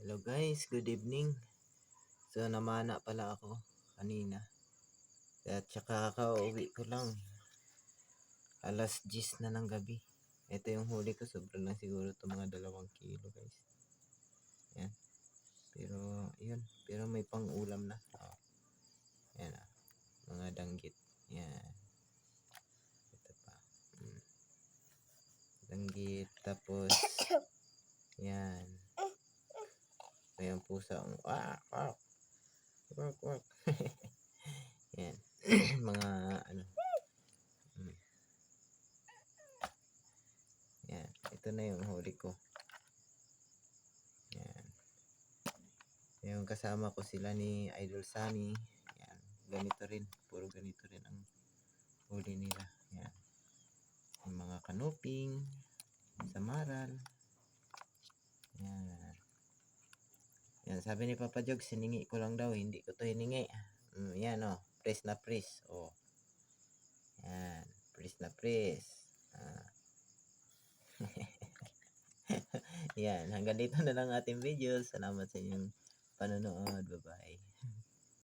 Hello guys, good evening. So namana pala ako kanina. At saka kakauwi ko lang. Alas 10 na ng gabi. Ito yung huli ko, sobrang na siguro ito mga 2 kilo guys. Yan. Pero may pang ulam na. Oh. Yan mga danggit. Yan. Ito pa. Danggit. Tapos, yan. May ang pusa. Work. Yan. Mga ano. Yan. Ito na yung huli ko. Yan. Yung kasama ko sila ni Idol Sunny. Yan. Ganito rin. Puro ganito rin ang huli nila. Yan. Yung mga kanuping. Samaral. Yan. Yan. Sabi ni Papa Jog, siningi ko lang daw. Hindi ko to hiningi. Yan o. Press na press. O. Yan. Press na press. Yan. Hanggang dito na lang ating video. Salamat sa inyong panonood. Bye-bye.